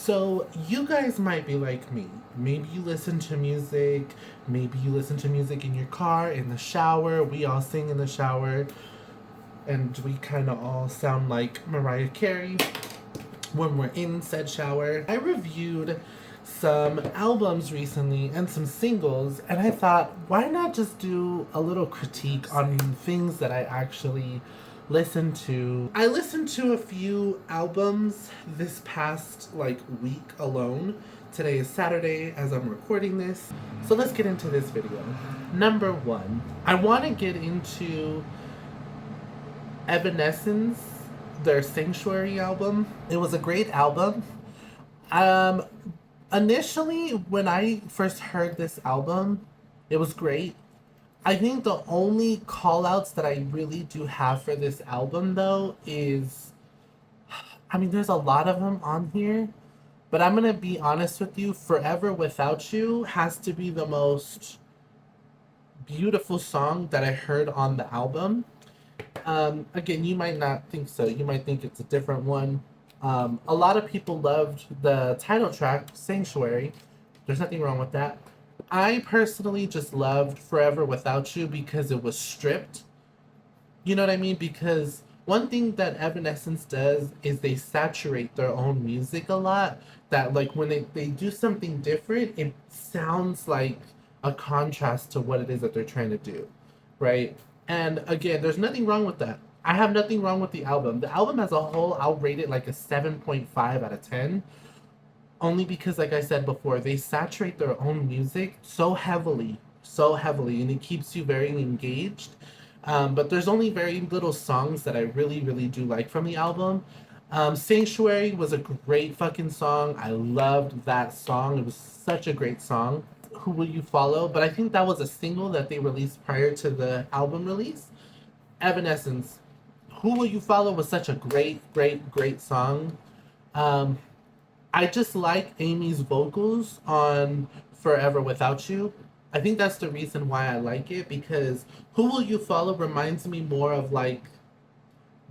So, you guys might be like me. Maybe you listen to music. Maybe you listen to music in your car, in the shower. We all sing in the shower. And we kind of all sound like Mariah Carey when we're in said shower. I reviewed some albums recently and some singles, and I thought, why not just do a little critique on things that I actually listen to? I listened to a few albums this past week alone. Today is Saturday as I'm recording this. So let's get into this video. Number one, I want to get into Evanescence, their Sanctuary album. It was a great album. Um, Initially, when I first heard this album, it was great. I think the only call outs that I really do have for this album, though, is I mean, there's a lot of them on here, but I'm gonna be honest with you. Forever Without You has to be the most beautiful song that I heard on the album. Again, you might not think so. You might think it's a different one. A lot of people loved the title track, Sanctuary. There's nothing wrong with that. I personally just loved Forever Without You because it was stripped. You know what I mean? Because one thing that Evanescence does is they saturate their own music a lot. That, like, when they do something different, it sounds like a contrast to what it is that they're trying to do, right? And again, there's nothing wrong with that. I have nothing wrong with the album. The album as a whole, I'll rate it like a 7.5 out of 10. Only because, like I said before, they saturate their own music so heavily, and it keeps you very engaged. But there's only very little songs that I really, really do like from the album. Sanctuary was a great fucking song. I loved that song. It was such a great song. Who Will You Follow? But I think that was a single that they released prior to the album release. Evanescence. Who Will You Follow was such a great, great, great song. Um, I just like Amy's vocals on Forever Without You. I think that's the reason why I like it, because Who Will You Follow reminds me more of like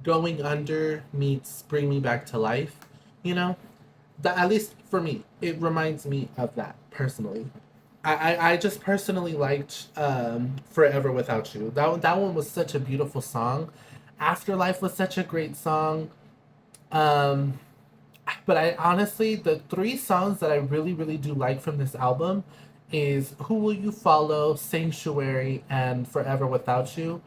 Going Under meets Bring Me Back to Life, you know? That, at least for me, it reminds me of that personally. I just personally liked Forever Without You. That one was such a beautiful song. Afterlife was such a great song. Um, but I honestly, the three songs that I really, really do like from this album is Who Will You Follow, Sanctuary, and Forever Without You.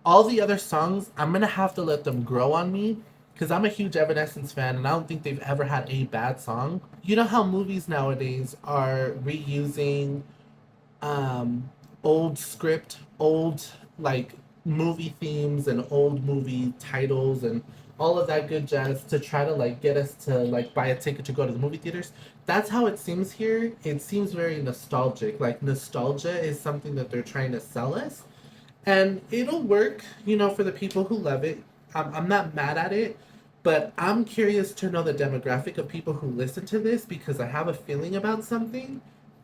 All the other songs, I'm gonna have to let them grow on me because I'm a huge Evanescence fan and I don't think they've ever had a bad song. You know how movies nowadays are reusing um, old script, old like movie themes and old movie titles and all of that good jazz to try to like get us to like buy a ticket to go to the movie theaters. That's how it seems here. It seems very nostalgic. Like nostalgia is something that they're trying to sell us, and it'll work, for the people who love it. I'm not mad at it, but I'm curious to know the demographic of people who listen to this because I have a feeling about something.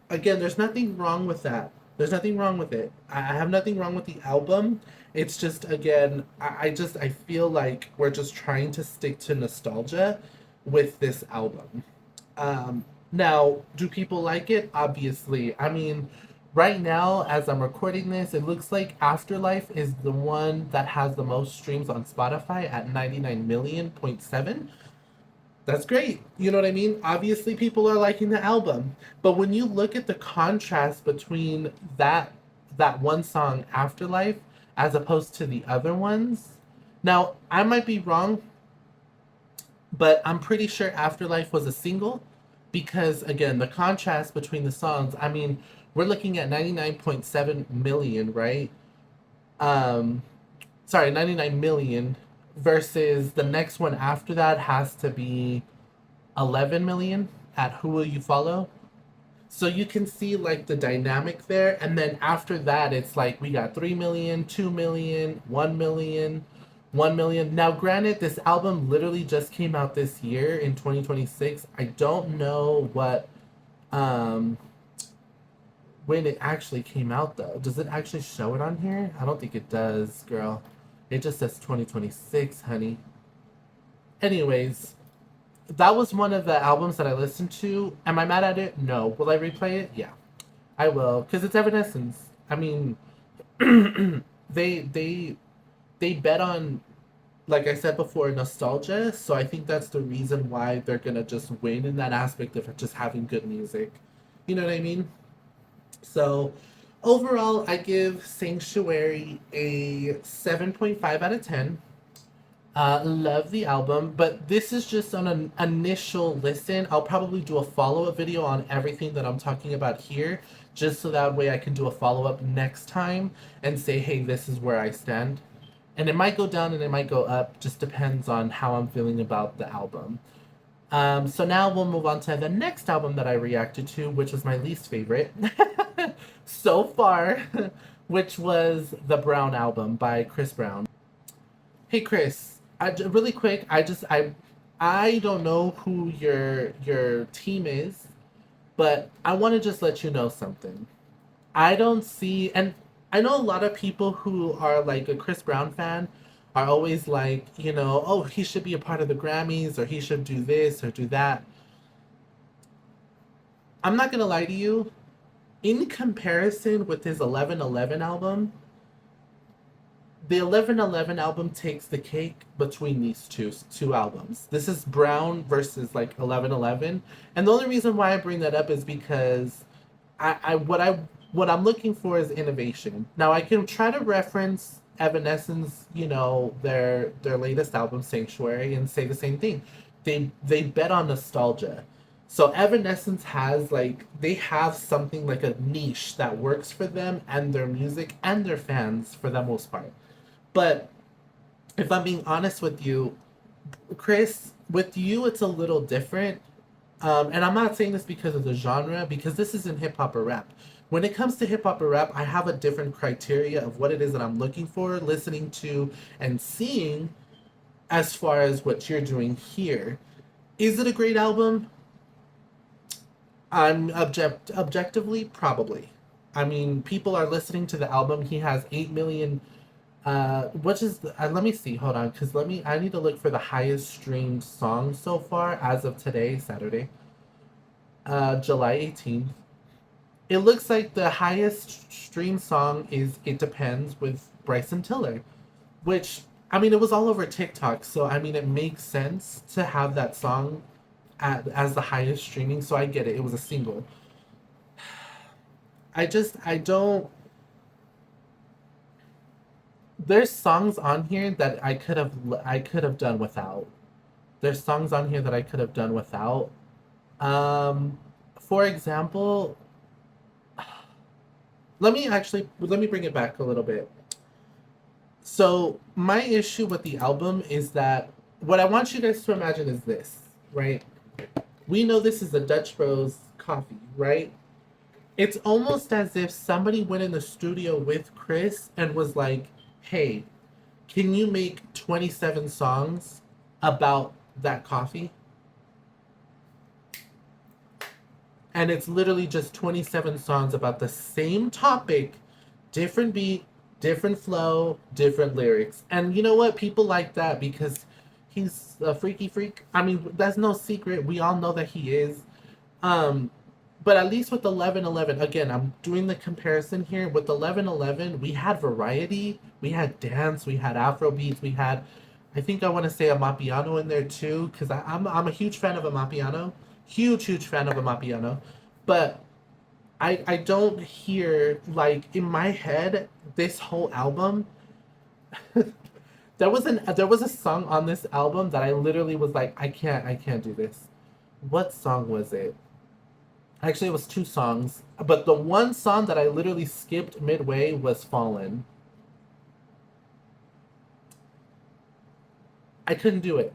Again, there's nothing wrong with that. There's nothing wrong with it. I have nothing wrong with the album. It's just, again, I feel like we're just trying to stick to nostalgia with this album. Now, do people like it? Obviously. I mean, right now, as I'm recording this, it looks like Afterlife is the one that has the most streams on Spotify at 99 million point seven. That's great. You know what I mean? Obviously, people are liking the album, but when you look at the contrast between that one song, Afterlife, as opposed to the other ones, now I might be wrong, but I'm pretty sure Afterlife was a single, because again, the contrast between the songs. I mean, we're looking at 99.7 million, right? Um, Sorry, 99 million versus the next one after that has to be 11 million at Who Will You Follow. So you can see like the dynamic there. And then after that, it's like we got 3 million, 2 million, 1 million, 1 million. Now, granted, this album literally just came out this year in 2026. I don't know um, when it actually came out though. Does it actually show it on here? I don't think it does, girl. It just says 2026, honey. Anyways, that was one of the albums that I listened to. Am I mad at it? No. Will I replay it? Yeah, I will, because it's Evanescence. I mean, they they they bet on, like I said before, nostalgia. So I think that's the reason why they're gonna just win in that aspect of just having good music. You know what I mean? So overall, I give Sanctuary a 7.5 out of 10. Love the album, but this is just on an initial listen. I'll probably do a follow up video on everything that I'm talking about here, just so that way I can do a follow up next time and say, hey, this is where I stand. And it might go down and it might go up, just depends on how I'm feeling about the album. So now we'll move on to the next album that I reacted to, which was my least favorite so far, which was the Brown album by Chris Brown. Hey Chris, really quick, I don't know who your team is, but I want to just let you know something. I don't see, and I know a lot of people who are like a Chris Brown fan are always like, oh, he should be a part of the Grammys or he should do this or do that. I'm not gonna lie to you. In comparison with his 1111 album, the 1111 album takes the cake between these two albums. This is Brown versus like 1111, and the only reason why I bring that up is because I what I'm looking for is innovation. Now I can try to reference Evanescence, their latest album Sanctuary, and say the same thing. They bet on nostalgia. So Evanescence has like they have something like a niche that works for them and their music and their fans for the most part. But if I'm being honest with you, Chris, with you it's a little different. And I'm not saying this because of the genre, because this isn't hip hop or rap. When it comes to hip hop or rap, I have a different criteria of what it is that I'm looking for, listening to, and seeing as far as what you're doing here. Is it a great album? Objectively, probably. I mean, people are listening to the album. He has 8 million. Which is let me see. Hold on, because I need to look for the highest streamed song so far as of today, Saturday, July 18th. It looks like the highest streamed song is "It Depends" with Bryson Tiller, which I mean it was all over TikTok, so I mean it makes sense to have that song as the highest streaming. So I get it. It was a single. I don't. There's songs on here that I could have done without. There's songs on here that I could have done without. Um, for example, let me bring it back a little bit. So my issue with the album is that what I want you guys to imagine is this, right? We know this is a Dutch Bros coffee, right? It's almost as if somebody went in the studio with Chris and was like, "Hey, can you make 27 songs about that coffee?" And it's literally just 27 songs about the same topic, different beat, different flow, different lyrics. And you know what? People like that because he's a freaky freak. I mean, that's no secret. We all know that he is. Um, but at least with 1111, again, I'm doing the comparison here. With 1111, we had variety, we had dance, we had Afro beats, we had, I think I want to say a Mapiano in there too, because I'm a huge fan of a Mapiano. Huge fan of a Mapiano. But I don't hear, like, in my head, this whole album. There was a song on this album that I literally was like, I can't do this. What song was it? Actually, it was two songs, but the one song that I literally skipped midway was "Fallen." I couldn't do it.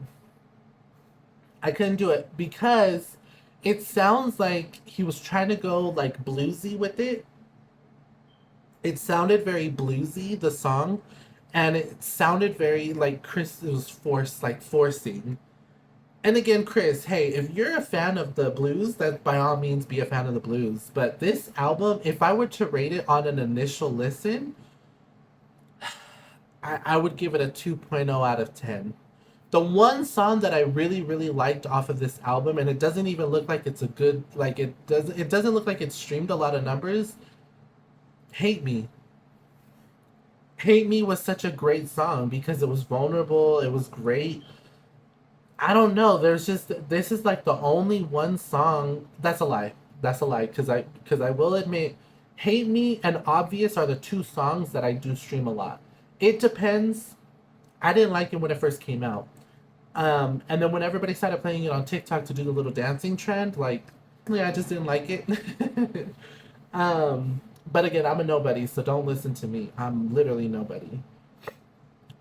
I couldn't do it because it sounds like he was trying to go like bluesy with it. It sounded very bluesy, the song, and it sounded very like Chris was forcing. And again, Chris, hey, if you're a fan of the blues, then by all means be a fan of the blues. But this album, if I were to rate it on an initial listen, I would give it a 2.0 out of 10. The one song that I really really liked off of this album, and it doesn't even look like it's a good, like it doesn't look like it's streamed a lot of numbers. Hate Me. Hate Me was such a great song because it was vulnerable, it was great. I don't know. There's just, this is like the only one song. That's a lie. That's a lie. Because I will admit, "Hate Me" and "Obvious" are the two songs that I do stream a lot. It depends. I didn't like it when it first came out. And then when everybody started playing it on TikTok to do the little dancing trend, like, yeah, I just didn't like it. But again, I'm a nobody, so don't listen to me. I'm literally nobody.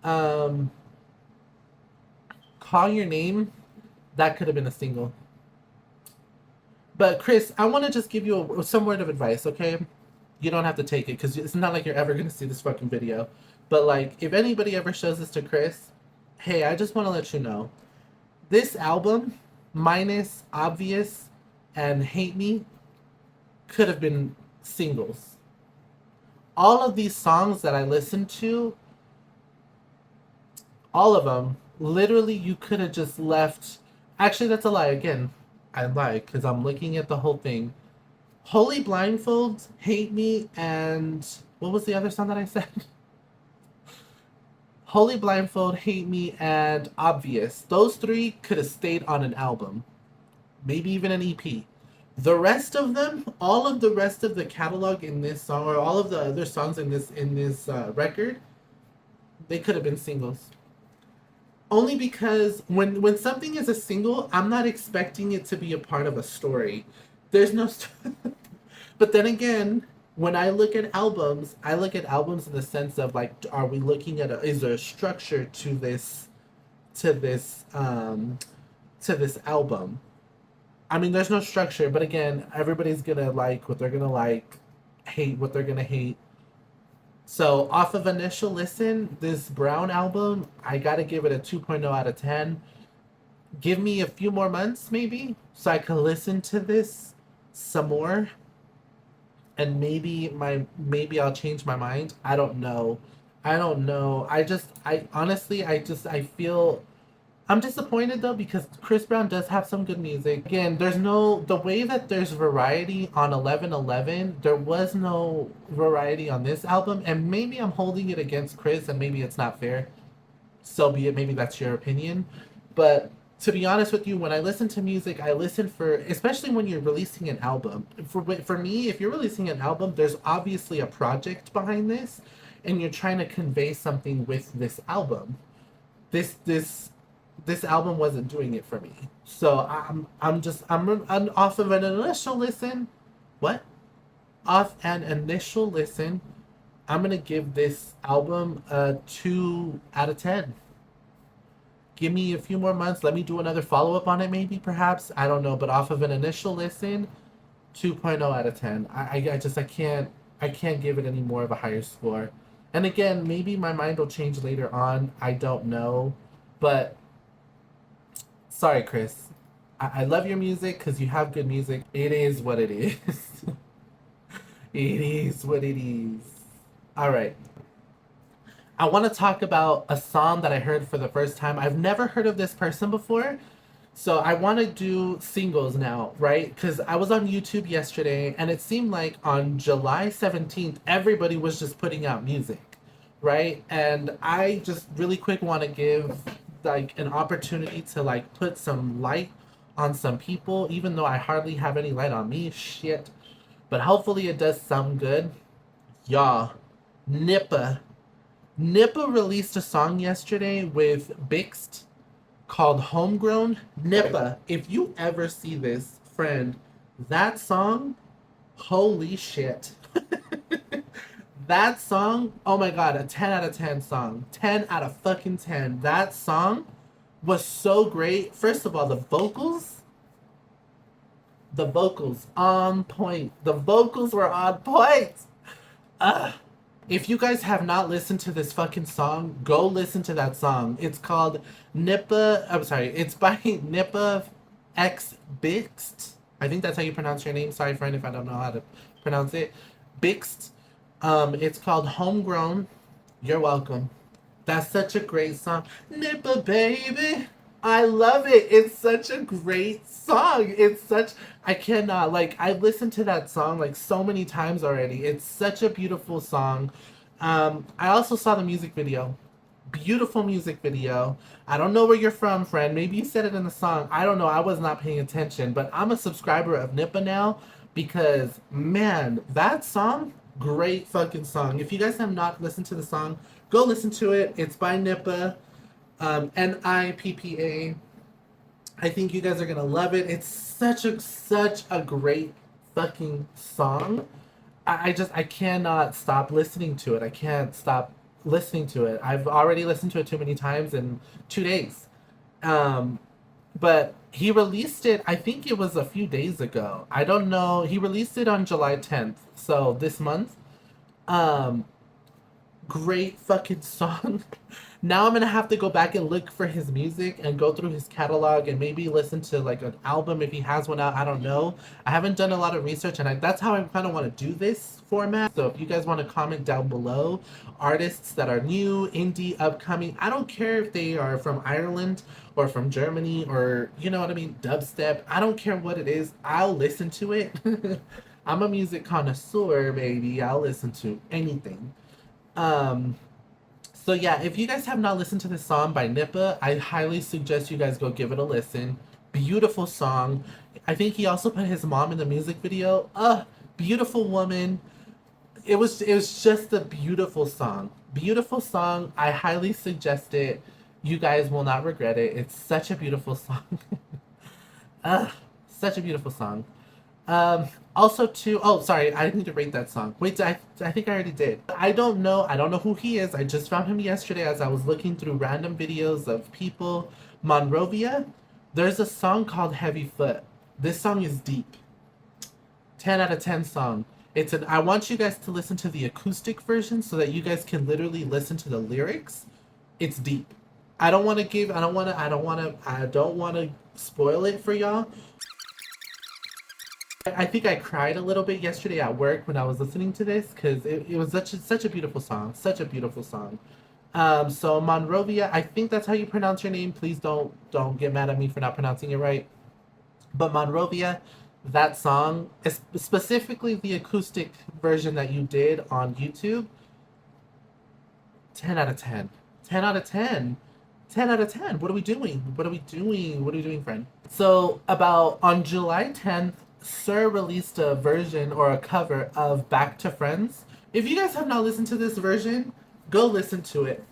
Um, Call Your Name, that could have been a single. But Chris, I want to just give you some word of advice, okay? You don't have to take it because it's not like you're ever gonna see this fucking video. But like, if anybody ever shows this to Chris, hey, I just want to let you know, this album, minus "Obvious" and "Hate Me," could have been singles. All of these songs that I listened to, all of them, literally, you could have just left. Actually, that's a lie. Again, I lie because I'm looking at the whole thing. Holy Blindfold, Hate Me, and what was the other song that I said? Holy Blindfold, Hate Me, and Obvious. Those three could have stayed on an album, maybe even an EP. The rest of them, all of the rest of the catalog in this song, or all of the other songs in this record, they could have been singles. Only because when something is a single, I'm not expecting it to be a part of a story. There's no but then again, when I look at albums, I look at albums in the sense of like, are we looking at is there a structure to this um to this album? I mean, there's no structure, but again, everybody's gonna like what they're gonna like, hate what they're gonna hate. So off of initial listen, this Brown album, I gotta give it a 2.0 out of 10. Give me a few more months, maybe, so I can listen to this some more, and maybe I'll change my mind. I don't know. I don't know. I honestly, I feel I'm disappointed though because Chris Brown does have some good music. Again, there's no, the way that there's variety on 1111, there was no variety on this album, and maybe I'm holding it against Chris and maybe it's not fair. So be it, maybe that's your opinion. But to be honest with you, when I listen to music, I listen for, especially when you're releasing an album. For me, if you're releasing an album, there's obviously a project behind this, and you're trying to convey something with this album. This this this album wasn't doing it for me. So I'm off of an initial listen. What? Off an initial listen, I'm gonna give this album a 2 out of 10. Give me a few more months. Let me do another follow up on it, maybe, perhaps. I don't know. But off of an initial listen, 2.0 out of 10. I can't give it any more of a higher score. And again, maybe my mind will change later on. I don't know. But sorry, Chris. I love your music because you have good music. It is what it is. It is what it is. All right. I want to talk about a song that I heard for the first time. I've never heard of this person before. So I want to do singles now, right? Because I was on YouTube yesterday and it seemed like on July 17th, everybody was just putting out music, right? And I just really quick want to give like an opportunity to like put some light on some people, even though I hardly have any light on me. Shit. But hopefully it does some good. Y'all, Nippa. Nippa released a song yesterday with Bixt called Homegrown. Nippa, if you ever see this, friend, that song, holy shit. That song, oh my god, a 10 out of 10 song. 10 out of fucking 10. That song was so great. First of all, the vocals on point. The vocals were on point. Ugh. If you guys have not listened to this fucking song, go listen to that song. It's called Nippa. I'm sorry. It's by Nippa X Bixt. I think that's how you pronounce your name. Sorry, friend, if I don't know how to pronounce it. Bixt. It's called Homegrown. You're welcome. That's such a great song. Nippa baby. I love it. It's such a great song. It's such I cannot like I listened to that song like so many times already. It's such a beautiful song. I also saw the music video. Beautiful music video. I don't know where you're from, friend. Maybe you said it in the song. I don't know. I was not paying attention, but I'm a subscriber of Nippa now because man, that song, great fucking song. If you guys have not listened to the song, go listen to it. It's by Nippa, Nippa. I think you guys are gonna love it. It's such a great fucking song. I cannot stop listening to it. I can't stop listening to it. I've already listened to it too many times in 2 days. Um, but he released it. I think it was a few days ago. I don't know. He released it on July 10th, so this month. Um, Great fucking song. Now I'm gonna have to go back and look for his music and go through his catalog and maybe listen to like an album if he has one out. I don't know. I haven't done a lot of research and that's how I kind of want to do this format. So if you guys want to comment down below artists that are new, indie, upcoming, I don't care if they are from Ireland or from Germany or you know what I mean, dubstep. I don't care what it is. I'll listen to it. I'm a music connoisseur, baby. I'll listen to anything. Um, so yeah, if you guys have not listened to this song by Nippa, I highly suggest you guys go give it a listen. Beautiful song. I think he also put his mom in the music video. Beautiful woman. It was just a beautiful song. Beautiful song. I highly suggest it. You guys will not regret it. It's such a beautiful song. uh, Such a beautiful song. Also too, oh, sorry, I need to rate that song. Wait, I think I already did. I don't know who he is. I just found him yesterday as I was looking through random videos of people. Monrovia, there's a song called Heavy Foot. This song is deep. 10 out of 10 song. I want you guys to listen to the acoustic version so that you guys can literally listen to the lyrics. It's deep. I don't want to spoil it for y'all. I think I cried a little bit yesterday at work when I was listening to this because it was such a beautiful song, such a beautiful song. So Monrovia, I think that's how you pronounce your name. Please don't get mad at me for not pronouncing it right. But Monrovia, that song, specifically the acoustic version that you did on YouTube, 10 out of 10. 10 out of 10. 10 out of 10. What are we doing? What are we doing? What are we doing, friend? So, about on July 10th, Sir released a version or a cover of Back to Friends. If you guys have not listened to this version, go listen to it.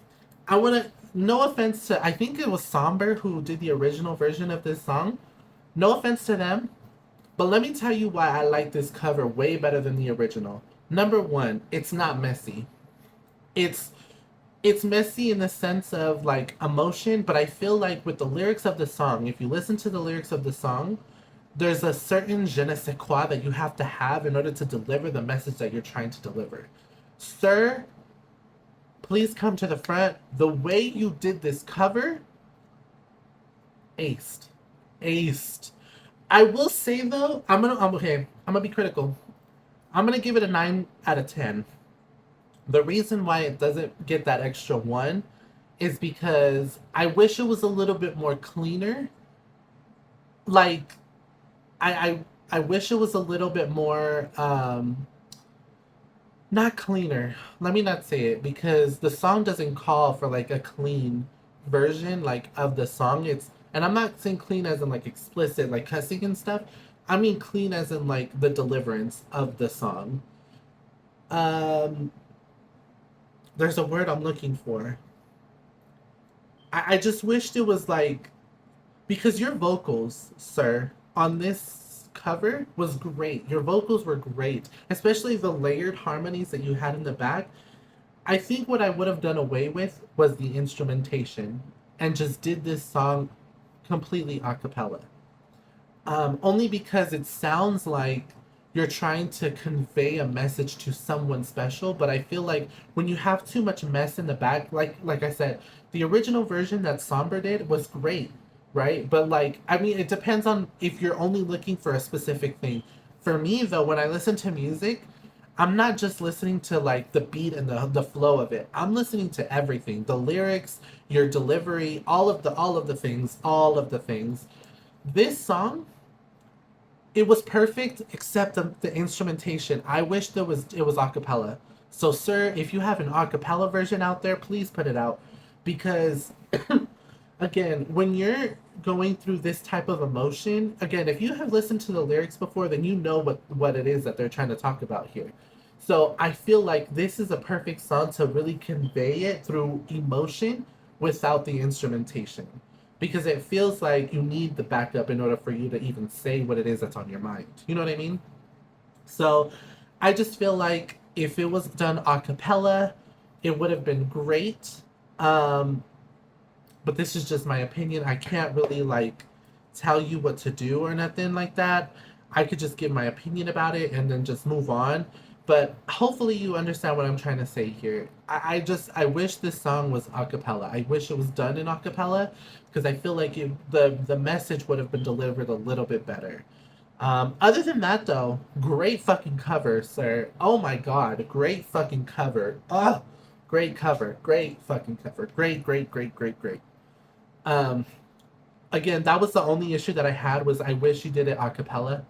I want to, no offense to, I think it was Somber who did the original version of this song. No offense to them, but let me tell you why I like this cover way better than the original. Number one, it's not messy. It's it's messy in the sense of like emotion, but I feel like with the lyrics of the song, if you listen to the lyrics of the song, there's a certain je ne sais quoi that you have to have in order to deliver the message that you're trying to deliver. Sir, please come to the front. The way you did this cover, aced. Aced. I will say though, I'm gonna be critical. I'm gonna give it a 9 out of 10. The reason why it doesn't get that extra one is because I wish it was a little bit more cleaner. Like I wish it was a little bit more not cleaner. Let me not say it because the song doesn't call for like a clean version like of the song. It's and I'm not saying clean as in like explicit like cussing and stuff. I mean clean as in like the deliverance of the song. Um there's a word I'm looking for. I just wished it was like because your vocals, sir, on this cover was great. Your vocals were great, especially the layered harmonies that you had in the back. I think what I would have done away with was the instrumentation and just did this song completely a cappella. Only because it sounds like you're trying to convey a message to someone special, but I feel like when you have too much mess in the back, like I said, the original version that Somber did was great, right? But like, I mean, it depends on if you're only looking for a specific thing. For me, though, when I listen to music, I'm not just listening to like the beat and the flow of it. I'm listening to everything. The lyrics, your delivery, all of the things. This song, it was perfect except the instrumentation. I wish it was a cappella. So sir, if you have an a cappella version out there, please put it out because again, when you're going through this type of emotion, again, if you have listened to the lyrics before, then you know what it is that they're trying to talk about here. So I feel like this is a perfect song to really convey it through emotion without the instrumentation. Because it feels like you need the backup in order for you to even say what it is that's on your mind. You know what I mean? So I just feel like if it was done a cappella, it would have been great. Um, but this is just my opinion. I can't really like tell you what to do or nothing like that. I could just give my opinion about it and then just move on. But hopefully you understand what I'm trying to say here. I wish this song was a cappella. I wish it was done in a cappella because I feel like the message would have been delivered a little bit better. Other than that, though, great fucking cover, sir. Oh my god, great fucking cover. Oh, great cover. Great fucking cover. Great, great, great, great, great. Um, Again, that was the only issue that I had was I wish you did it a cappella.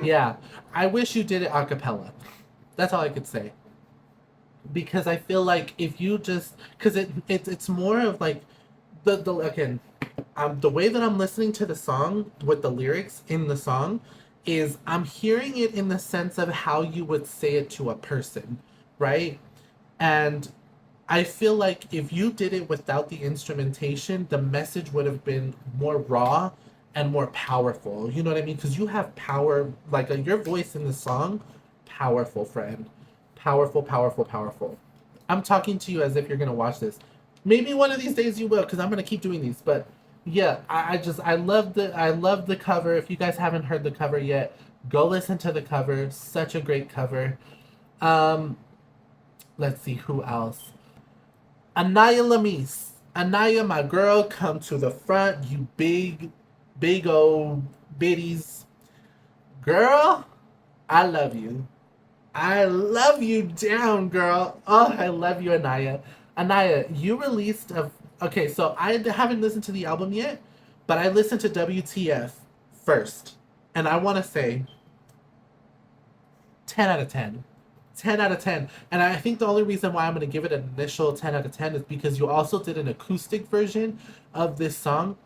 Yeah, I wish you did it a cappella. That's all I could say. Because I feel like if you just because it's more of like the again the way that I'm listening to the song with the lyrics in the song is I'm hearing it in the sense of how you would say it to a person, right? And I feel like if you did it without the instrumentation, the message would have been more raw and more powerful. You know what I mean? Because you have power, like your voice in the song, powerful, friend. Powerful, powerful, powerful. I'm talking to you as if you're going to watch this. Maybe one of these days you will, because I'm going to keep doing these. But yeah, I love the cover. If you guys haven't heard the cover yet, go listen to the cover. Such a great cover. Um, let's see who else. Anaya Lamise. Anaya, my girl, come to the front, you big old biddies. Girl, I love you. I love you down, girl. Oh, I love you, Anaya. Anaya, you released a. Okay, so I haven't listened to the album yet, but I listened to WTF first. And I want to say 10 out of 10. 10 out of 10. And I think the only reason why I'm going to give it an initial 10 out of 10 is because you also did an acoustic version of this song.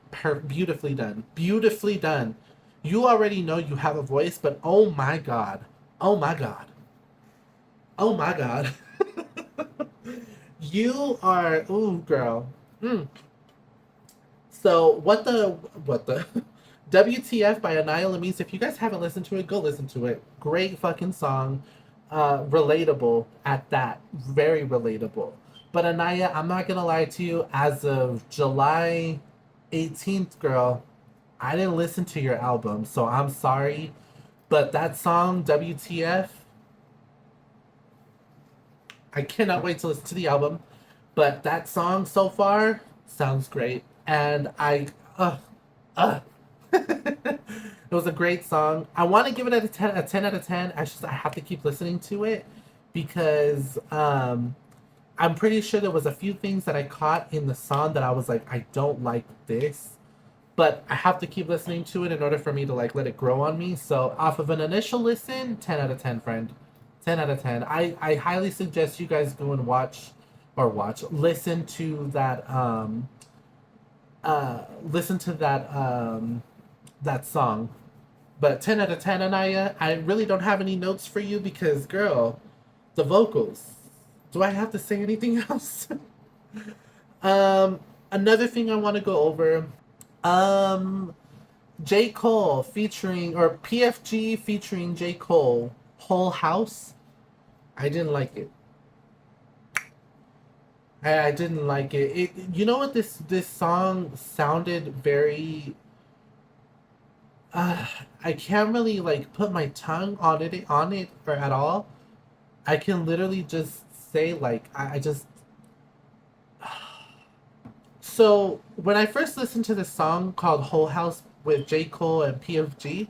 Beautifully done. Beautifully done. You already know you have a voice, but oh my god. Oh my god. Oh my god. You are. Ooh, girl. Mm. So, What the. WTF by Anaya Lamise. If you guys haven't listened to it, go listen to it. Great fucking song. Relatable at that. Very relatable. But Anaya, I'm not gonna lie to you, as of July 18th, girl, I didn't listen to your album, so I'm sorry. But that song, WTF, I cannot wait to listen to the album. But that song so far sounds great. And uh, it was a great song. I want to give it a 10 out of 10. I have to keep listening to it because I'm pretty sure there was a few things that I caught in the song that I was like, I don't like this. But I have to keep listening to it in order for me to like let it grow on me. So off of an initial listen, 10 out of 10, friend. 10 out of 10. I highly suggest you guys go and listen to that song. But 10 out of 10, Anaya. I really don't have any notes for you because, girl, the vocals. Do I have to say anything else? um, Another thing I want to go over. Um, J. Cole featuring, or PFG featuring J. Cole, Whole House. I didn't like it. I didn't like it. You know what this song sounded very uh, I can't really like put my tongue on it or at all. I can literally just say like I just so when I first listened to this song called Whole House with J. Cole and PFG,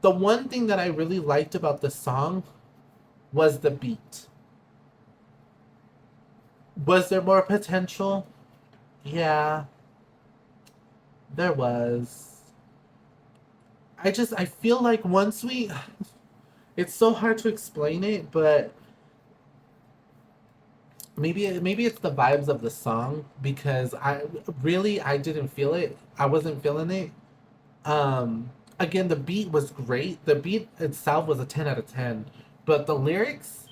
the one thing that I really liked about the song was the beat. Was there more potential? Yeah, there was. I feel like once we it's so hard to explain it, but maybe it's the vibes of the song because I didn't feel it. I wasn't feeling it. Again, the beat was great. The beat itself was a 10 out of 10, but the lyrics,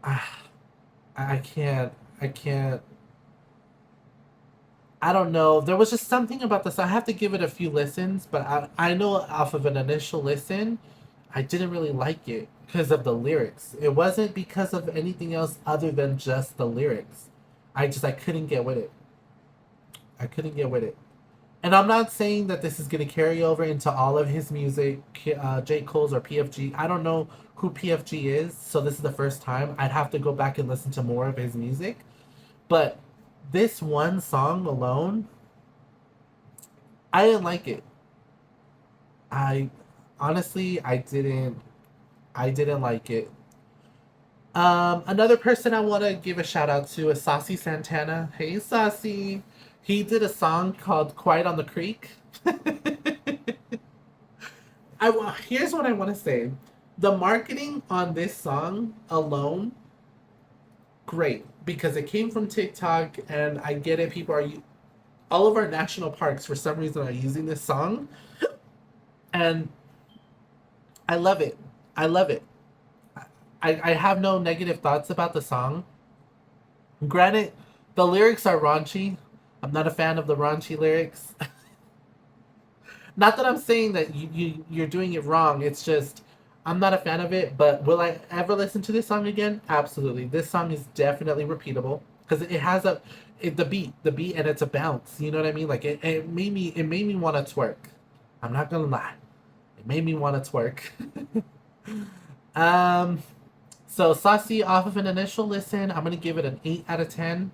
ah, I can't. I don't know. There was just something about this. I have to give it a few listens, but I know off of an initial listen, I didn't really like it because of the lyrics. It wasn't because of anything else other than just the lyrics. I couldn't get with it. I couldn't get with it. And I'm not saying that this is going to carry over into all of his music, J. Cole's or PFG. I don't know who PFG is, so this is the first time. I'd have to go back and listen to more of his music. But this one song alone, I didn't like it. I honestly, I didn't like it. Another person I want to give a shout out to is Saucy Santana. Hey, Saucy. He did a song called "Quiet on the Creek." Here's what I want to say: the marketing on this song alone, great because it came from TikTok, and I get it. All of our national parks for some reason are using this song, and I love it. I love it. I have no negative thoughts about the song. Granted, the lyrics are raunchy. I'm not a fan of the raunchy lyrics. Not that I'm saying that you're doing it wrong. It's just I'm not a fan of it. But will I ever listen to this song again? Absolutely. This song is definitely repeatable because it has the beat, and it's a bounce. You know what I mean? Like it made me want to twerk. I'm not gonna lie. It made me want to twerk. um, so Saucy, off of an initial listen, I'm gonna give it an 8 out of 10.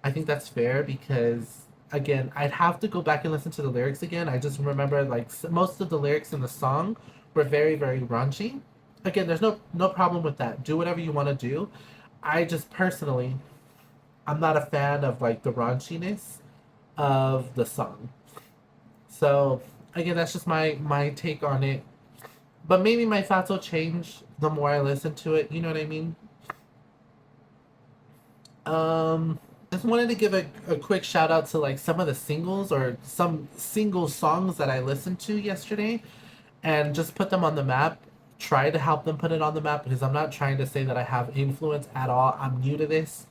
I think that's fair because again, I'd have to go back and listen to the lyrics again. I just remember like most of the lyrics in the song were very very raunchy. Again, there's no problem with that. Do whatever you want to do. I just personally, I'm not a fan of like the raunchiness of the song. So again, that's just my take on it. But maybe my thoughts will change the more I listen to it. You know what I mean? Um, just wanted to give a quick shout out to like some of the singles or some single songs that I listened to yesterday and just put them on the map. Try to help them put it on the map because I'm not trying to say that I have influence at all. I'm new to this.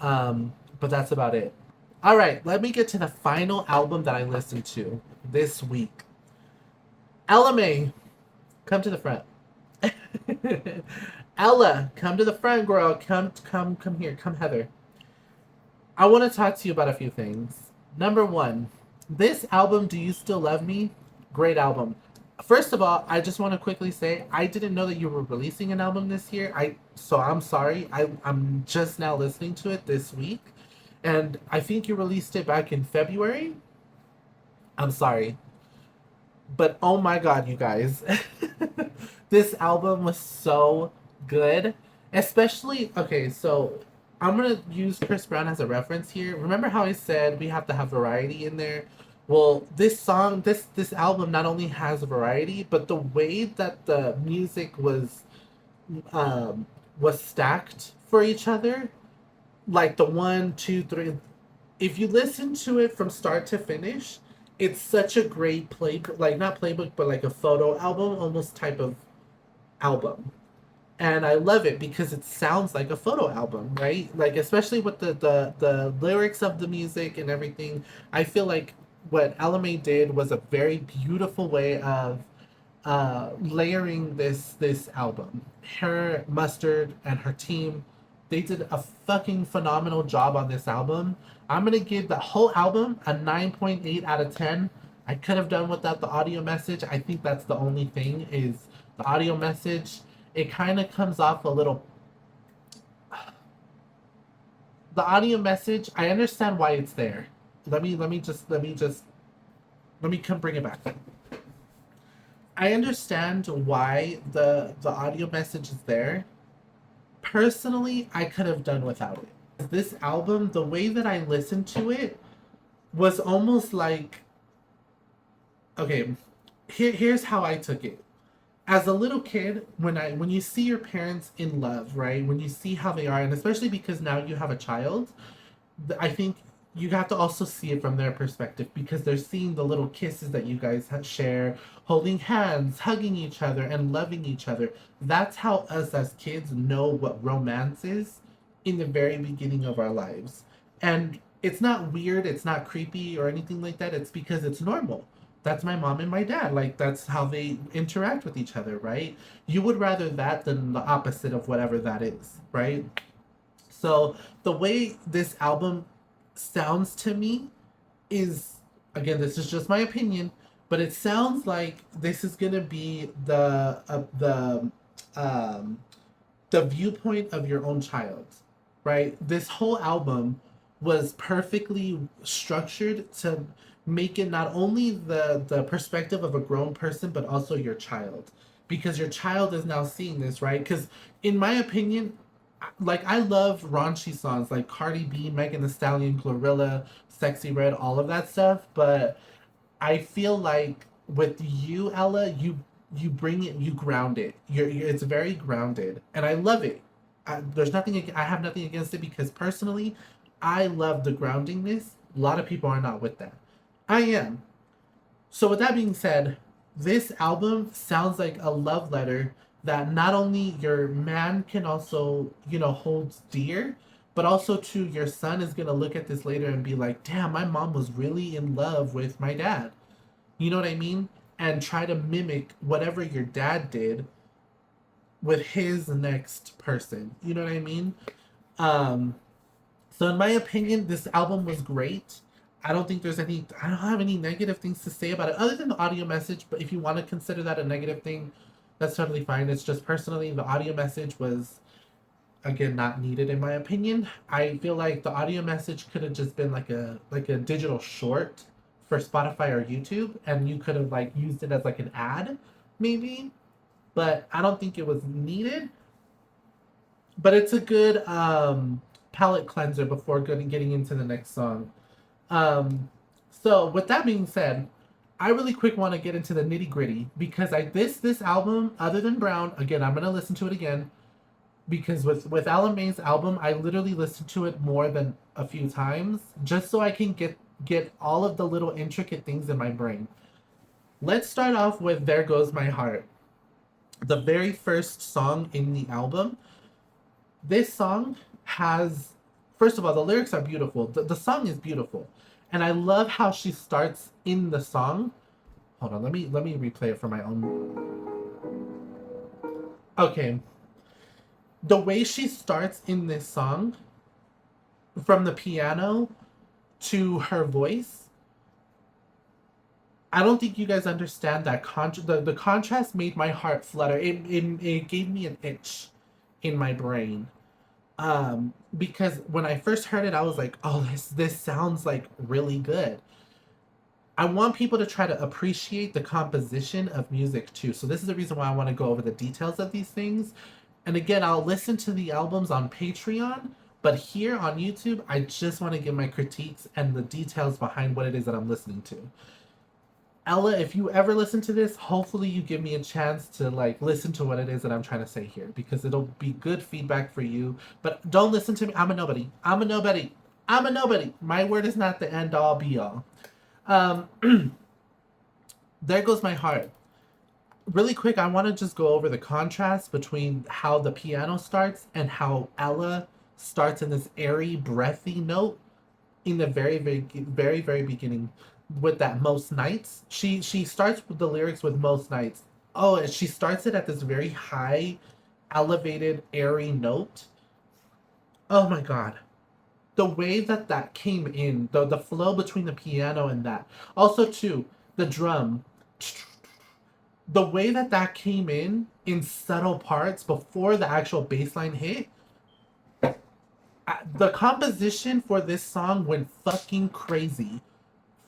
But that's about it. All right, let me get to the final album that I listened to this week. LMA, come to the front. Ella, come to the front, girl. Come here. Come, Heather. I want to talk to you about a few things. Number one, this album, Do You Still Love Me? Great album. First of all, I just want to quickly say I didn't know that you were releasing an album this year. So I'm sorry. I'm just now listening to it this week, and I think you released it back in February. I'm sorry, but oh my god, you guys, this album was so good. Especially okay, so I'm gonna use Chris Brown as a reference here. Remember how I said we have to have variety in there? Well, this album not only has variety, but the way that the music was stacked for each other, like the one, two, three. If you listen to it from start to finish, it's such a great like not playbook, but like a photo album, almost type of album. And I love it because it sounds like a photo album, right? Like especially with the lyrics of the music and everything. I feel like what LMA did was a very beautiful way of layering this album. Her, Mustard, and her team, they did a fucking phenomenal job on this album. I'm gonna give the whole album a 9.8 out of 10. I could have done without the audio message. I think that's the only thing is the audio message. It kind of comes off a little. The audio message. I understand why it's there. Let me come bring it back. I understand why the audio message is there. Personally, I could have done without it. This album, the way that I listened to it was almost like, okay, here's how I took it. As a little kid, when you see your parents in love, right? When you see how they are, and especially because now you have a child, I think you have to also see it from their perspective because they're seeing the little kisses that you guys share, holding hands, hugging each other, and loving each other. That's how us as kids know what romance is in the very beginning of our lives. And it's not weird, it's not creepy or anything like that. It's because it's normal. That's my mom and my dad. Like, that's how they interact with each other, right? You would rather that than the opposite of whatever that is, right? So the way this album sounds to me is, again, this is just my opinion, but it sounds like this is gonna be um, the viewpoint of your own child, right? This whole album was perfectly structured to make it not only the perspective of a grown person but also your child, because your child is now seeing this, right? Because in my opinion, like, I love raunchy songs like Cardi B, Megan Thee Stallion, Glorilla, Sexy Red, all of that stuff. But I feel like with you, Ella, you bring it, you ground it. It's very grounded, and I love it. There's nothing I have nothing against it because personally, I love the groundingness. A lot of people are not with that. I am. So with that being said, this album sounds like a love letter that not only your man can also, hold dear, but also to your son is going to look at this later and be like, "Damn, my mom was really in love with my dad." You know what I mean? And try to mimic whatever your dad did with his next person. You know what I mean? Um so in my opinion, this album was great. I don't have any negative things to say about it other than the audio message, but if you want to consider that a negative thing, that's totally fine. It's just personally the audio message was, again, not needed in my opinion. I feel like the audio message could have just been like a digital short for Spotify or YouTube, and you could have like used it as like an ad maybe, but I don't think it was needed. But it's a good palate cleanser before getting into the next song. So with that being said, I really quick want to get into the nitty gritty because this album, other than Brown, again, I'm gonna listen to it again because with Alan May's album, I literally listened to it more than a few times just so I can get all of the little intricate things in my brain. Let's start off with "There Goes My Heart," the very first song in the album. This song has, first of all, the lyrics are beautiful. The song is beautiful, and I love how she starts in the song. Hold on, let me replay it for my own. Okay, the way she starts in this song, from the piano to her voice, I don't think you guys understand that the contrast made my heart flutter. It gave me an itch in my brain. Because when I first heard it, I was like, "Oh, this sounds like really good." I want people to try to appreciate the composition of music too. So this is the reason why I want to go over the details of these things. And again, I'll listen to the albums on Patreon, but here on YouTube, I just want to give my critiques and the details behind what it is that I'm listening to. Ella, if you ever listen to this, hopefully you give me a chance to like listen to what it is that I'm trying to say here because it'll be good feedback for you. But don't listen to me. I'm a nobody. I'm a nobody. I'm a nobody. My word is not the end all be all. Um, there goes my heart. Really quick, I want to just go over the contrast between how the piano starts and how Ella starts in this airy, breathy note in the very beginning with that "most nights." She starts with the lyrics with "most nights." Oh, and she starts it at this very high, elevated, airy note. Oh my god. The way that that came in, the flow between the piano and that. Also too, the drum. The way that that came in subtle parts before the actual bass line hit, the composition for this song went fucking crazy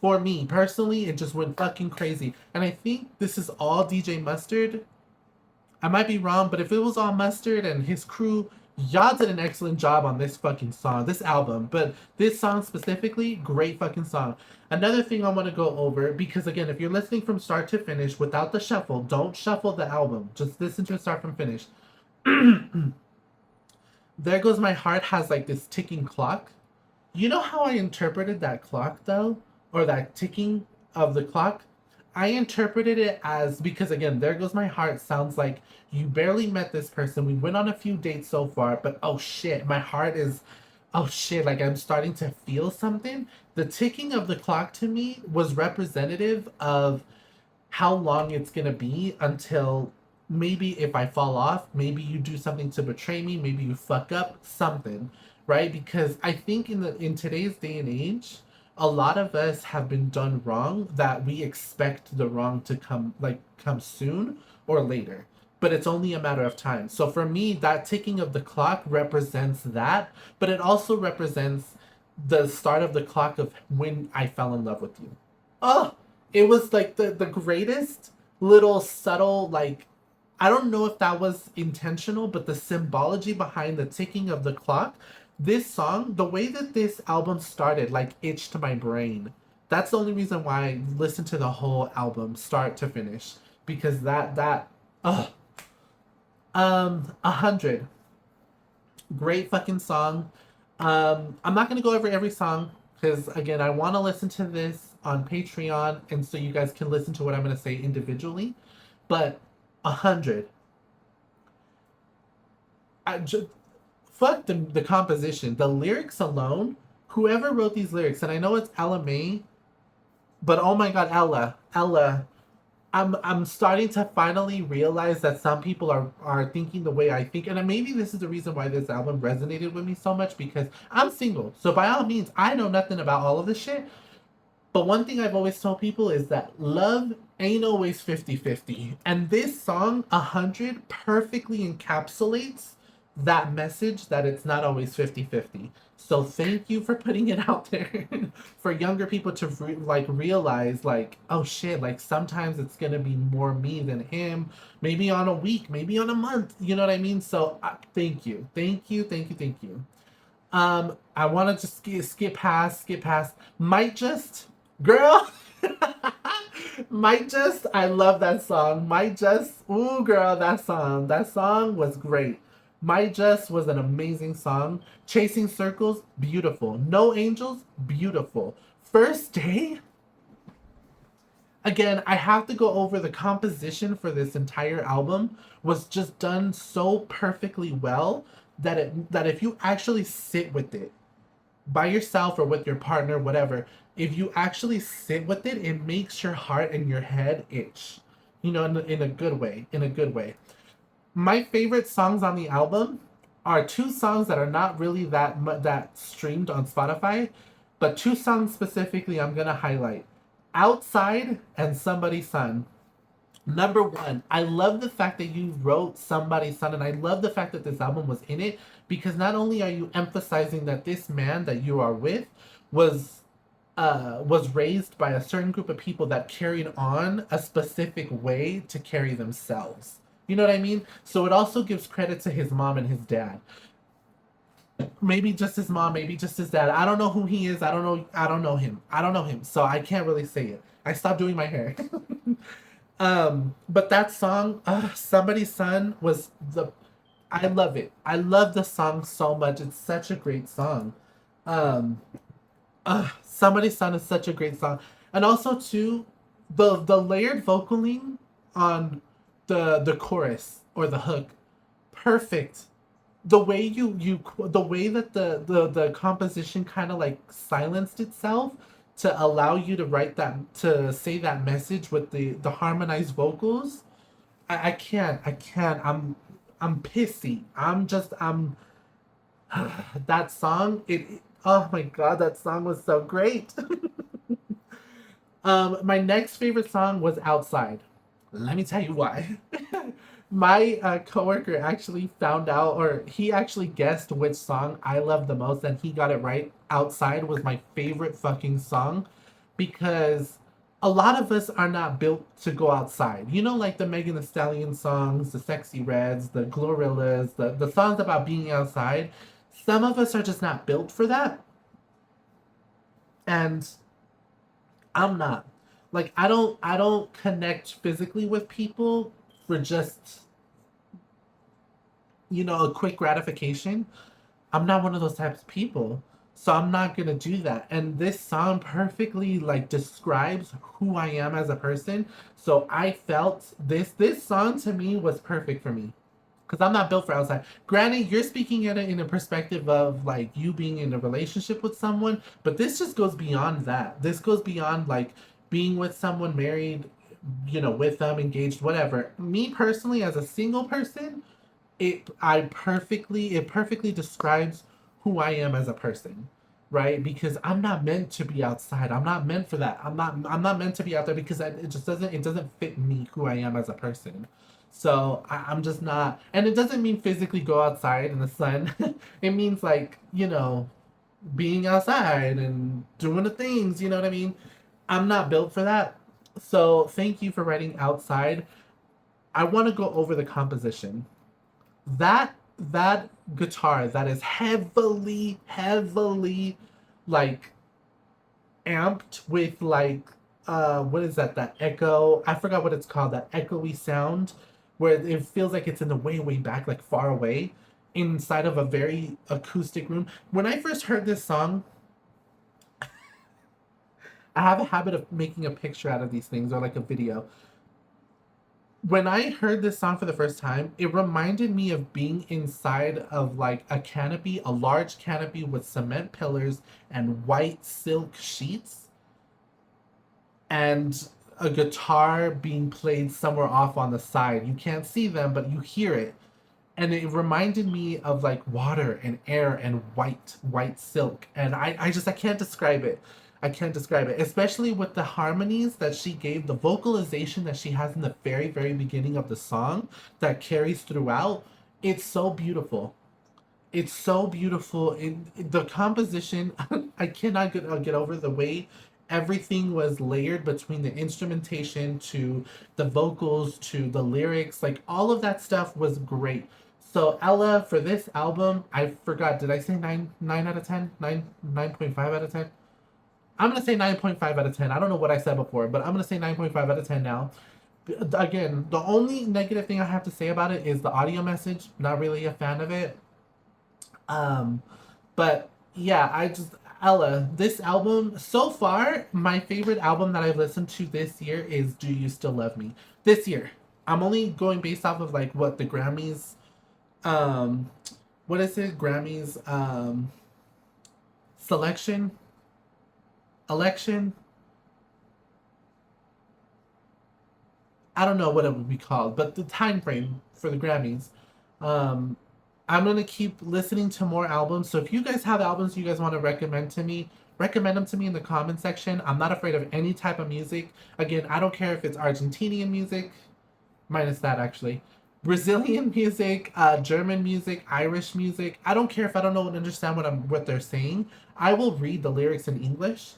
For me personally, it just went fucking crazy. And I think this is all DJ Mustard. I might be wrong, but if it was all Mustard and his crew, y'all did an excellent job on this fucking song, this album. But this song specifically, great fucking song. Another thing I want to go over, because again, if you're listening from start to finish without the shuffle, don't shuffle the album. Just listen to it start from finish. There Goes My Heart has like this ticking clock. You know how I interpreted that clock though? Or that ticking of the clock? I interpreted it as, because again, There Goes My Heart sounds like you barely met this person. We went on a few dates so far, but oh shit, my heart is, oh shit, like I'm starting to feel something. The ticking of the clock to me was representative of how long it's gonna be until maybe if I fall off, maybe you do something to betray me, maybe you fuck up something, right? Because I think in today's day and age, a lot of us have been done wrong that we expect the wrong to come soon or later. But it's only a matter of time. So for me, that ticking of the clock represents that, but it also represents the start of the clock of when I fell in love with you. Oh, it was like the greatest little subtle, like, I don't know if that was intentional, but the symbology behind the ticking of the clock, this song, the way that this album started, like itched my brain. That's the only reason why I listened to the whole album start to finish, because that 100, great fucking song. I'm not gonna go over every song because again, I want to listen to this on Patreon, and so you guys can listen to what I'm gonna say individually. But 100, I just fuck the composition, the lyrics alone. Whoever wrote these lyrics, and I know it's Ella May, but oh my god, Ella, I'm starting to finally realize that some people are thinking the way I think, and maybe this is the reason why this album resonated with me so much, because I'm single. So by all means, I know nothing about all of this shit. But one thing I've always told people is that love ain't always 50-50. And this song, 100, perfectly encapsulates that message that it's not always 50-50. So thank you for putting it out there for younger people to realize, like, oh shit, like sometimes it's gonna be more me than him, maybe on a week, maybe on a month, you know what I mean? So thank you, thank you, thank you, thank you. I want to just skip past might just, girl. Might just, I love that song. Might just, ooh girl, that song was great. Might just was an amazing song. Chasing Circles, beautiful. No Angels, beautiful. First Day, again, I have to go over the composition for this entire album was just done so perfectly well that if you actually sit with it by yourself or with your partner, whatever, if you actually sit with it, it makes your heart and your head itch. You know, in a good way. In a good way. My favorite songs on the album are two songs that are not really that streamed on Spotify, but two songs specifically I'm gonna highlight: "Outside" and "Somebody's Son." Number one, I love the fact that you wrote Somebody's Son, and I love the fact that this album was in it, because not only are you emphasizing that this man that you are with was raised by a certain group of people that carried on a specific way to carry themselves. You know what I mean? So it also gives credit to his mom and his dad. Maybe just his mom, maybe just his dad. I don't know who he is. I don't know him. I don't know him. So I can't really say it. I stopped doing my hair. But that song, Somebody's Son, was the, I love it. I love the song so much. It's such a great song. Um, Somebody's Son is such a great song. And also too, the layered vocaling on the chorus or the hook, perfect. The way the way that the composition kind of like silenced itself to allow you to write that, to say that message with the harmonized vocals. I can't, I'm pissy. I'm that song, oh my god, that song was so great. My next favorite song was "Outside." Let me tell you why. My coworker actually found out, or he actually guessed which song I love the most, and he got it right. "Outside" was my favorite fucking song. because a lot of us are not built to go outside. You know, like the Megan Thee Stallion songs, the Sexy Reds, the Glorillaz, the songs about being outside. Some of us are just not built for that. And I'm not. Like I don't connect physically with people for just, a quick gratification. I'm not one of those types of people. So I'm not gonna do that. And this song perfectly like describes who I am as a person. So I felt this song to me was perfect for me. Because I'm not built for outside. Granted, you're speaking at it in a perspective of like you being in a relationship with someone, but this just goes beyond that. This goes beyond like being with someone married, with them, engaged, whatever. Me personally, as a single person, it perfectly describes who I am as a person, right? Because I'm not meant to be outside. I'm not meant for that. I'm not meant to be out there because it doesn't fit me who I am as a person. So I'm just not, and it doesn't mean physically go outside in the sun. It means like being outside and doing the things. You know what I mean? I'm not built for that. So thank you for writing outside. I want to go over the composition. That guitar that is heavily like amped with like what is that echo, I forgot what it's called, that echoey sound where it feels like it's in the way back, like far away inside of a very acoustic room. When I first heard this song, I have a habit of making a picture out of these things, or like a video. When I heard this song for the first time, it reminded me of being inside of like a canopy, a large canopy with cement pillars and white silk sheets, and a guitar being played somewhere off on the side. You can't see them, but you hear it. And it reminded me of like water and air and white silk. And I can't describe it. I can't describe it, especially with the harmonies that she gave, the vocalization that she has in the very beginning of the song that carries throughout. It's so beautiful. It's so beautiful. The composition, I cannot get over the way everything was layered between the instrumentation to the vocals to the lyrics. Like all of that stuff was great. So Ella, for this album, I forgot. Did I say nine out of 10? 9.5 out of 10? I'm gonna say 9.5 out of 10. I don't know what I said before, but I'm gonna say 9.5 out of 10 now. Again, the only negative thing I have to say about it is the audio message. Not really a fan of it. Um, but yeah, Ella, this album so far, my favorite album that I've listened to this year is "Do You Still Love Me." This year, I'm only going based off of like what the Grammys, um, what is it? Grammys, selection, election. I don't know what it would be called, but the time frame for the Grammys. Um, I'm gonna keep listening to more albums. So if you guys have albums you guys want to recommend to me, recommend them to me in the comment section. I'm not afraid of any type of music. Again, I don't care if it's Argentinian music, minus that actually, Brazilian music, German music, Irish music. I don't care if I don't know and understand what they're saying. I will read the lyrics in English.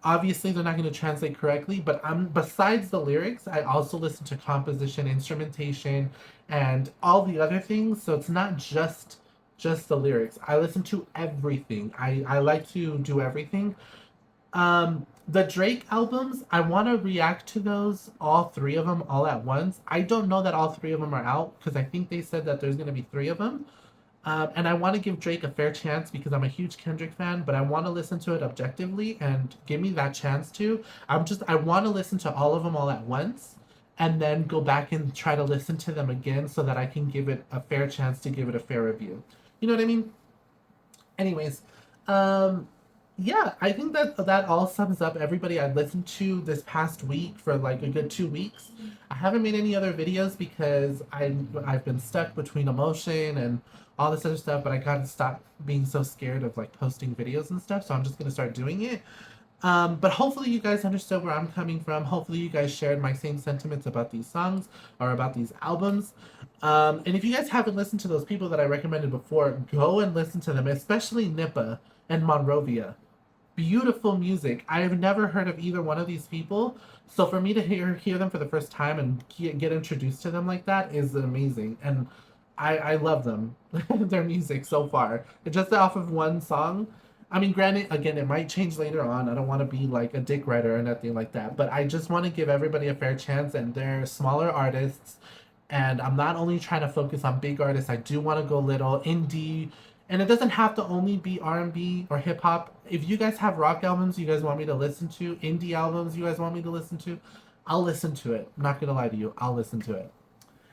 Obviously, they're not going to translate correctly, but besides the lyrics, I also listen to composition, instrumentation, and all the other things. So it's not just the lyrics. I listen to everything. I like to do everything. The Drake albums, I want to react to those, all three of them, all at once. I don't know that all three of them are out because I think they said that there's going to be three of them. And I want to give Drake a fair chance because I'm a huge Kendrick fan, but I want to listen to it objectively and give me that chance to. I want to listen to all of them all at once and then go back and try to listen to them again so that I can give it a fair chance to give it a fair review. You know what I mean? Anyways, um, yeah, I think that all sums up everybody I listened to this past week for like a good 2 weeks. I haven't made any other videos because I've been stuck between emotion and all this other stuff, but I gotta stop being so scared of like posting videos and stuff, so I'm just gonna start doing it. But hopefully you guys understood where I'm coming from. Hopefully you guys shared my same sentiments about these songs or about these albums. And if you guys haven't listened to those people that I recommended before, go and listen to them, especially Nippa and Monrovia, beautiful music. I have never heard of either one of these people. So for me to hear them for the first time and get introduced to them like that is amazing. And I love them, their music so far. Just off of one song. I mean, granted, again, it might change later on. I don't want to be like a dick writer or nothing like that. But I just want to give everybody a fair chance. And they're smaller artists. And I'm not only trying to focus on big artists. I do want to go little indie, and it doesn't have to only be R&B or hip hop. If you guys have rock albums you guys want me to listen to, indie albums you guys want me to listen to, I'll listen to it. I'm not gonna lie to you, I'll listen to it.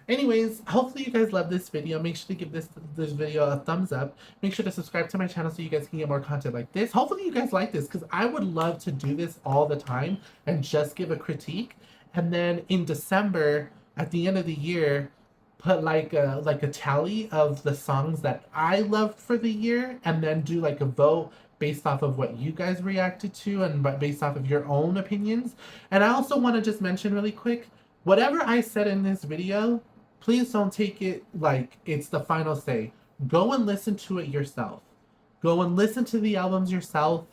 Anyways, hopefully you guys love this video. Make sure to give this video a thumbs up. Make sure to subscribe to my channel so you guys can get more content like this. Hopefully you guys like this, because I would love to do this all the time and just give a critique. And then in December, at the end of the year, put like a tally of the songs that I loved for the year, and then do like a vote based off of what you guys reacted to and based off of your own opinions. And I also want to just mention really quick, whatever I said in this video, please don't take it like it's the final say. Go and listen to it yourself. Go and listen to the albums yourself.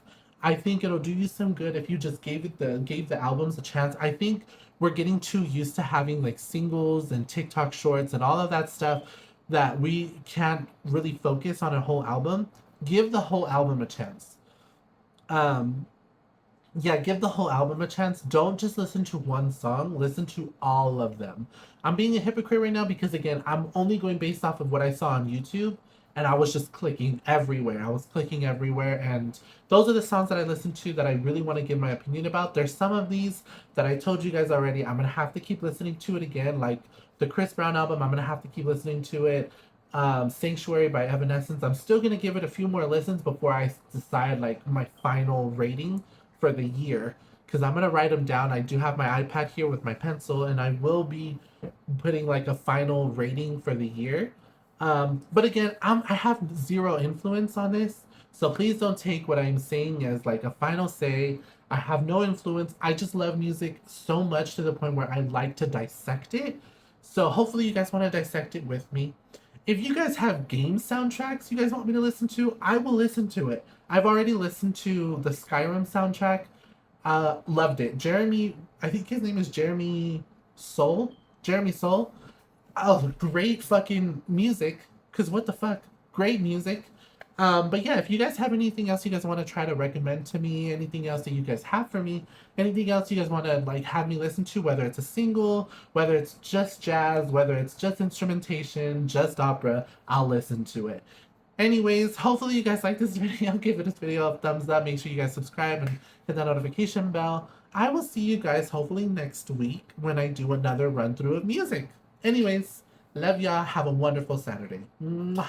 I think it'll do you some good if you just gave the albums a chance. I think we're getting too used to having like singles and TikTok shorts and all of that stuff that we can't really focus on a whole album. Give the whole album a chance. Um, yeah, give the whole album a chance. Don't just listen to one song, listen to all of them. I'm being a hypocrite right now because, again, I'm only going based off of what I saw on YouTube, and I was just clicking everywhere. I was clicking everywhere, and those are the songs that I listened to that I really want to give my opinion about. There's some of these that I told you guys already. I'm going to have to keep listening to it again, like the Chris Brown album. I'm going to have to keep listening to it. Sanctuary by Evanescence. I'm still going to give it a few more listens before I decide like my final rating for the year, because I'm gonna write them down. I do have my iPad here with my pencil, and I will be putting like a final rating for the year. But again, I have zero influence on this, so please don't take what I'm saying as like a final say. I have no influence. I just love music so much to the point where I like to dissect it. So hopefully you guys want to dissect it with me. If you guys have game soundtracks you guys want me to listen to, I will listen to it. I've already listened to the Skyrim soundtrack. Loved it. Jeremy, I think his name is Jeremy Soul. Jeremy Soul. Oh, great fucking music. Cause what the fuck? Great music. But yeah, if you guys have anything else you guys want to try to recommend to me, anything else that you guys have for me, anything else you guys want to like have me listen to, whether it's a single, whether it's just jazz, whether it's just instrumentation, just opera, I'll listen to it. Anyways, hopefully you guys like this video. Give this video a thumbs up. Make sure you guys subscribe and hit that notification bell. I will see you guys hopefully next week when I do another run through of music. Anyways, love y'all. Have a wonderful Saturday. Mwah.